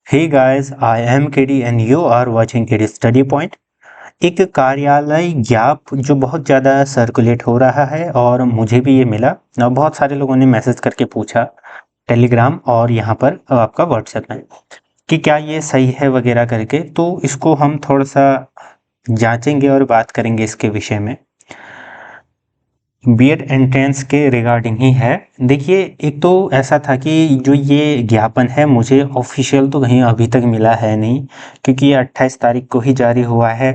Hey guys, I am KD and you are watching KD Study Point। एक कार्यालय ज्ञाप जो बहुत ज़्यादा सर्कुलेट हो रहा है और मुझे भी ये मिला और बहुत सारे लोगों ने मैसेज करके पूछा टेलीग्राम और यहाँ पर आपका व्हाट्सएप में कि क्या ये सही है वगैरह करके। तो इसको हम थोड़ा सा जांचेंगे और बात करेंगे इसके विषय में। बीएड एंट्रेंस के रिगार्डिंग ही है। देखिए, एक तो ऐसा था कि जो ये ज्ञापन है मुझे ऑफिशियल तो कहीं अभी तक मिला है नहीं, क्योंकि ये 28 तारीख को ही जारी हुआ है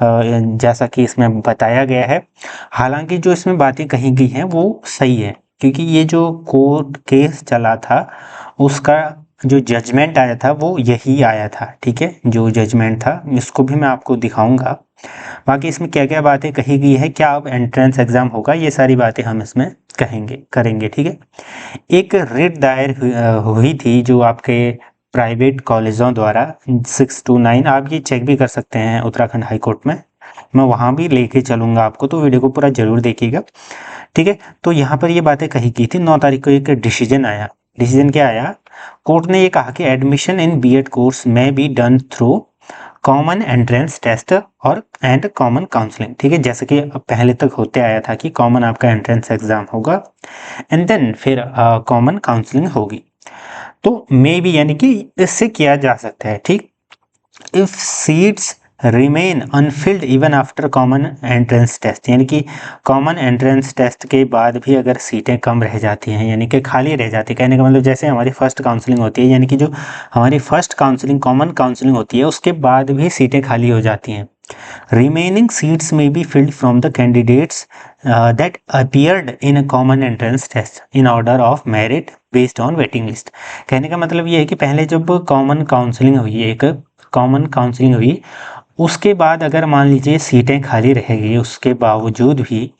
जैसा कि इसमें बताया गया है। हालांकि जो इसमें बातें कही गई हैं वो सही है, क्योंकि ये जो कोर्ट केस चला था उसका जो जजमेंट आया था वो यही आया था। ठीक है, जो जजमेंट था इसको भी मैं आपको दिखाऊंगा। बाकी इसमें क्या क्या बातें कही गई है, क्या अब एंट्रेंस एग्जाम होगा, ये सारी बातें हम इसमें करेंगे। ठीक है, एक रिट दायर हुई थी जो आपके प्राइवेट कॉलेजों द्वारा 629, आप ये चेक भी कर सकते हैं उत्तराखंड हाई कोर्ट में, मैं वहाँ भी लेके चलूँगा आपको, तो वीडियो को पूरा जरूर देखिएगा। ठीक है, तो यहाँ पर ये बातें कही गई थी। 9 तारीख को एक डिसीजन आया। डिसीजन क्या आया? कोर्ट ने ये कहा कि एडमिशन इन बीएड कोर्स में be done through common entrance test और एंड कॉमन काउंसलिंग। ठीक है, जैसे कि पहले तक होते आया था कि कॉमन आपका एंट्रेंस एग्जाम होगा एंड देन फिर कॉमन काउंसलिंग होगी। तो मे बी यानी कि इससे किया जा सकता है। ठीक, if seats remain unfilled even after common entrance test, यानी कि कॉमन एंट्रेंस टेस्ट के बाद भी अगर सीटें कम रह जाती हैं, यानी कि खाली रह जाती है, कहने का मतलब जैसे हमारी फर्स्ट काउंसलिंग होती है, यानी कि जो हमारी फर्स्ट काउंसलिंग कॉमन काउंसलिंग होती है उसके बाद भी सीटें खाली हो जाती हैं। रिमेनिंग सीट्स में be filled from the candidates that appeared in a common entrance test in order of merit based on waiting list. कहने का मतलब ये है कि पहले जब कॉमन काउंसलिंग हुई, एक कॉमन काउंसलिंग हुई, उसके बाद अगर मान लीजिए सीटें खाली रहेगी उसके बावजूद भी,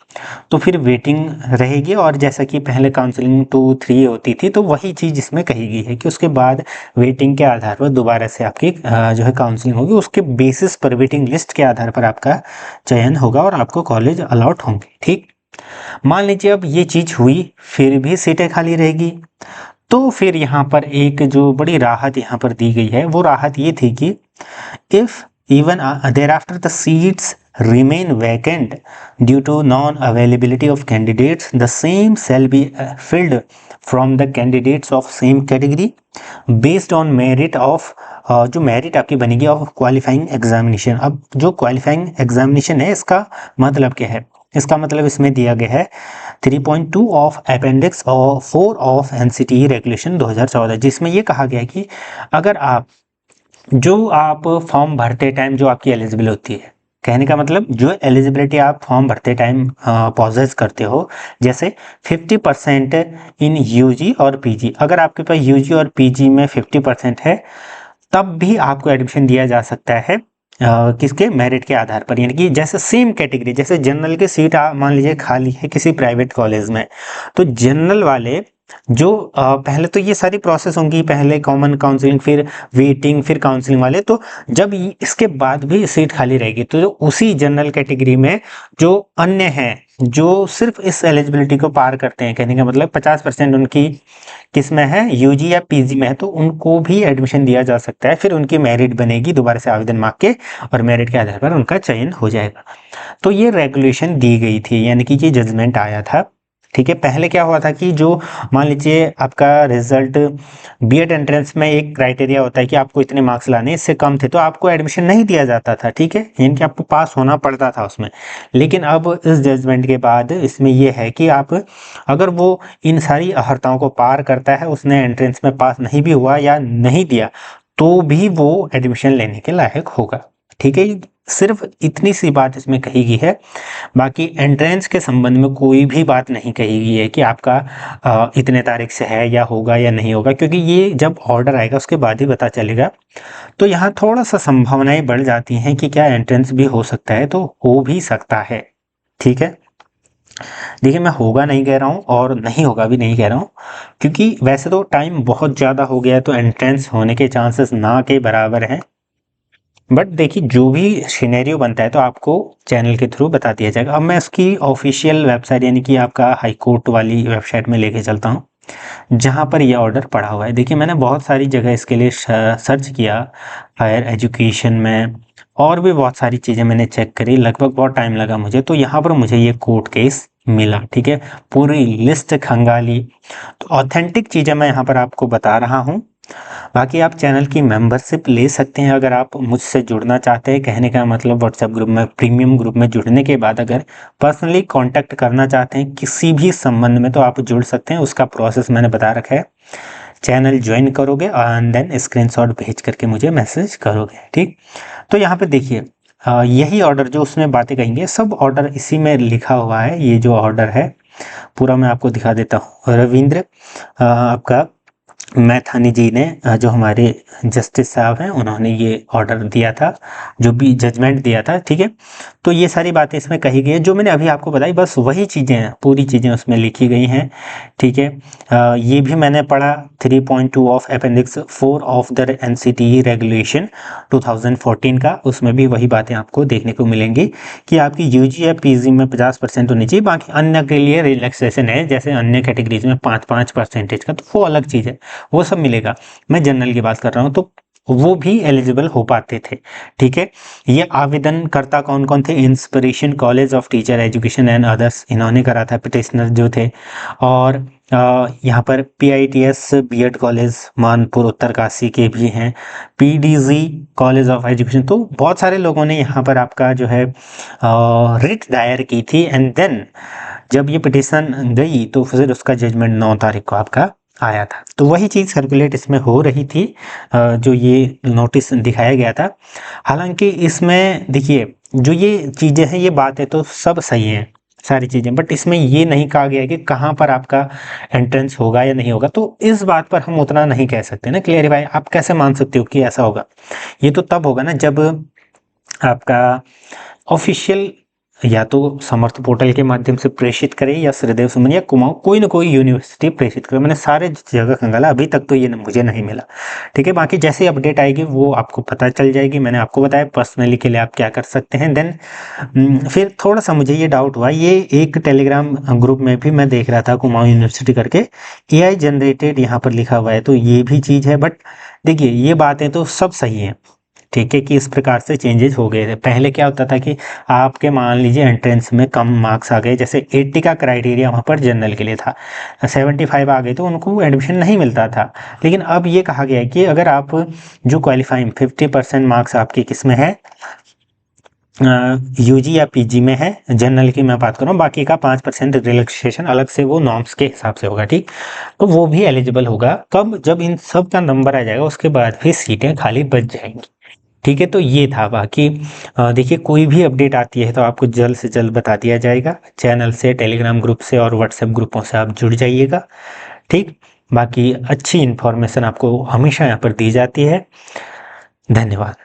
तो फिर वेटिंग रहेगी। और जैसा कि पहले काउंसलिंग 2-3 होती थी, तो वही चीज़ इसमें कही गई है कि उसके बाद वेटिंग के आधार पर दोबारा से आपकी जो है काउंसलिंग होगी, उसके बेसिस पर वेटिंग लिस्ट के आधार पर आपका चयन होगा और आपको कॉलेज अलॉट होंगे। ठीक, मान लीजिए अब ये चीज़ हुई फिर भी सीटें खाली रहेगी, तो फिर यहाँ पर एक जो बड़ी राहत यहाँ पर दी गई है, वो राहत ये थी कि if even thereafter the seats remain vacant due to non-availability of candidates, the same shall be filled from the candidates of same category based on merit of जो मेरिट आपकी बनेगी ऑफ क्वालिफाइंग एग्जामिनेशन। अब जो qualifying examination है इसका मतलब क्या है? इसका मतलब इसमें दिया गया है 3.2 ऑफ अपेंडिक्स और 4 ऑफ एनसीटीई रेगुलेशन 2014, जिसमें ये कहा गया है कि अगर आप फॉर्म भरते टाइम जो आपकी एलिजिबल होती है, कहने का मतलब जो एलिजिबिलिटी आप फॉर्म भरते टाइम पॉजेस करते हो, जैसे 50% इन यूजी और पीजी, अगर आपके पास यूजी और पीजी में 50% है तब भी आपको एडमिशन दिया जा सकता है किसके? मेरिट के आधार पर। यानी कि जैसे सेम कैटेगरी, जैसे जनरल की सीट मान लीजिए खाली है किसी प्राइवेट कॉलेज में, तो जनरल वाले जो पहले तो ये सारी प्रोसेस होंगी, पहले कॉमन काउंसलिंग फिर वेटिंग फिर काउंसलिंग वाले, तो जब इसके बाद भी सीट खाली रहेगी तो जो उसी जनरल कैटेगरी में जो अन्य हैं जो सिर्फ इस एलिजिबिलिटी को पार करते हैं, कहने का मतलब 50% उनकी किस में है? यूजी या पीजी में है, तो उनको भी एडमिशन दिया जा सकता है। फिर उनकी मेरिट बनेगी दोबारा से आवेदन मांग के और मेरिट के आधार पर उनका चयन हो जाएगा। तो ये रेगुलेशन दी गई थी, यानी कि ये जजमेंट आया था। ठीक है, पहले क्या हुआ था कि जो मान लीजिए आपका रिजल्ट बीएड एंट्रेंस में एक क्राइटेरिया होता है कि आपको इतने मार्क्स लाने, इससे कम थे तो आपको एडमिशन नहीं दिया जाता था। ठीक है, यानी कि आपको पास होना पड़ता था उसमें। लेकिन अब इस जजमेंट के बाद इसमें यह है कि आप अगर वो इन सारी अहर्ताओं को पार करता है, उसने एंट्रेंस में पास नहीं भी हुआ या नहीं दिया, तो भी वो एडमिशन लेने के लायक होगा। ठीक है, सिर्फ इतनी सी बात इसमें कही गई है। बाकी एंट्रेंस के संबंध में कोई भी बात नहीं कही गई है कि आपका इतने तारीख से है या होगा या नहीं होगा, क्योंकि ये जब ऑर्डर आएगा उसके बाद ही पता चलेगा। तो यहाँ थोड़ा सा संभावनाएं बढ़ जाती हैं कि क्या एंट्रेंस भी हो सकता है, तो हो भी सकता है। ठीक है, देखिए मैं होगा नहीं कह रहा हूँ और नहीं होगा भी नहीं कह रहा हूँ, क्योंकि वैसे तो टाइम बहुत ज़्यादा हो गया है, तो एंट्रेंस होने के चांसेस ना के बराबर हैं। बट देखिए जो भी सिनेरियो बनता है तो आपको चैनल के थ्रू बता दिया जाएगा। अब मैं इसकी ऑफिशियल वेबसाइट यानी कि आपका हाई कोर्ट वाली वेबसाइट में लेके चलता हूँ। जहाँ पर ये ऑर्डर पड़ा हुआ है। देखिए मैंने बहुत सारी जगह इसके लिए सर्च किया, हायर एजुकेशन में, और भी बहुत सारी चीज़ें मैंने चेक करी, लगभग बहुत टाइम लगा मुझे, तो यहाँ पर मुझे ये कोर्ट केस मिला। ठीक है, पूरी लिस्ट खंगाली, तो ऑथेंटिक चीज़ें मैं यहाँ पर आपको बता रहा हूँ। बाकी आप चैनल की मेंबरशिप ले सकते हैं अगर आप मुझसे जुड़ना चाहते हैं। कहने का मतलब व्हाट्सएप ग्रुप में, प्रीमियम ग्रुप में जुड़ने के बाद अगर पर्सनली कांटेक्ट करना चाहते हैं किसी भी संबंध में, तो आप जुड़ सकते हैं। उसका प्रोसेस मैंने बता रखा है। चैनल ज्वाइन करोगे एंड देन स्क्रीनशॉट भेज करके मुझे मैसेज करोगे। ठीक, तो यहाँ पे देखिए यही ऑर्डर जो उसमें बातें कहेंगे, सब ऑर्डर इसी में लिखा हुआ है। ये जो ऑर्डर है पूरा मैं आपको दिखा देता हूँ। रविंद्र आपका मैथानी जी ने, जो हमारे जस्टिस साहब हैं, उन्होंने ये ऑर्डर दिया था, जो भी जजमेंट दिया था। ठीक है, तो ये सारी बातें इसमें कही गई हैं जो मैंने अभी आपको बताई, बस वही चीज़ें हैं, पूरी चीज़ें उसमें लिखी गई हैं। ठीक है, ये भी मैंने पढ़ा 3.2 of appendix 4 of the NCTE regulation 2014 का, उसमें भी वही बातें आपको देखने को मिलेंगी कि आपकी यूजी या पीजी में 50% होनी चाहिए। बाकी अन्य के लिए रिलैक्सेशन है, जैसे अन्य कैटेगरीज में 5-5% का, तो वो अलग चीज़ है, वो सब मिलेगा। मैं जनरल की बात कर रहा हूँ, तो वो भी एलिजिबल हो पाते थे। ठीक है, ये आवेदनकर्ता कौन कौन थे? Inspiration college of teacher education and others, इन्होंने करा था, पिटिशनर जो थे। और यहाँ पर पीआईटीएस बीएड कॉलेज मानपुर उत्तरकाशी के भी हैं, पीडीजी कॉलेज ऑफ एजुकेशन। तो बहुत सारे लोगों ने यहाँ पर आपका जो है रिट दायर की थी, एंड देन जब ये पिटिशन गई तो फिर उसका जजमेंट 9 तारीख को आपका आया था। तो वही चीज़ सर्कुलेट इसमें हो रही थी, जो ये नोटिस दिखाया गया था। हालांकि इसमें देखिए जो ये चीज़ें हैं, ये बातें तो सब सही हैं सारी चीज़ें, बट इसमें ये नहीं कहा गया है कि कहाँ पर आपका एंट्रेंस होगा या नहीं होगा। तो इस बात पर हम उतना नहीं कह सकते ना क्लियरिफाई। आप कैसे मान सकते हो कि ऐसा होगा? ये तो तब होगा ना जब आपका ऑफिशियल या तो समर्थ पोर्टल के माध्यम से प्रेषित करें, या श्रीदेव सुमन या कुमाऊं, कोई ना कोई यूनिवर्सिटी प्रेषित करे। मैंने सारे जगह खंगाला, अभी तक तो ये मुझे नहीं मिला। ठीक है, बाकी जैसे अपडेट आएगी वो आपको पता चल जाएगी। मैंने आपको बताया पर्सनली के लिए आप क्या कर सकते हैं। देन फिर थोड़ा सा मुझे ये डाउट हुआ, ये एक टेलीग्राम ग्रुप में भी मैं देख रहा था कुमाऊं यूनिवर्सिटी करके, एआई जनरेटेड यहाँ पर लिखा हुआ है, तो ये भी चीज़ है। बट देखिए ये बातें तो सब सही हैं। ठीक है, कि इस प्रकार से चेंजेस हो गए थे। पहले क्या होता था कि आपके मान लीजिए एंट्रेंस में कम मार्क्स आ गए, जैसे 80 का क्राइटेरिया वहाँ पर जनरल के लिए था, 75 आ गए तो उनको एडमिशन नहीं मिलता था। लेकिन अब ये कहा गया है कि अगर आप जो क्वालिफाइंग 50% मार्क्स आपके किस में है, यूजी या पीजी में है, जनरल की मैं बात कर रहा हूँ, बाकी का 5% रिलैक्सेशन अलग से वो नॉर्म्स के हिसाब से होगा। ठीक, तो वो भी एलिजिबल होगा। कब? जब इन सब का नंबर आ जाएगा, उसके बाद फिर सीटें खाली बच जाएंगी। ठीक है, तो ये था। बाकी देखिए कोई भी अपडेट आती है तो आपको जल्द से जल्द बता दिया जाएगा। चैनल से, टेलीग्राम ग्रुप से और व्हाट्सएप ग्रुपों से आप जुड़ जाइएगा। ठीक, बाकी अच्छी इन्फॉर्मेशन आपको हमेशा यहाँ पर दी जाती है। धन्यवाद।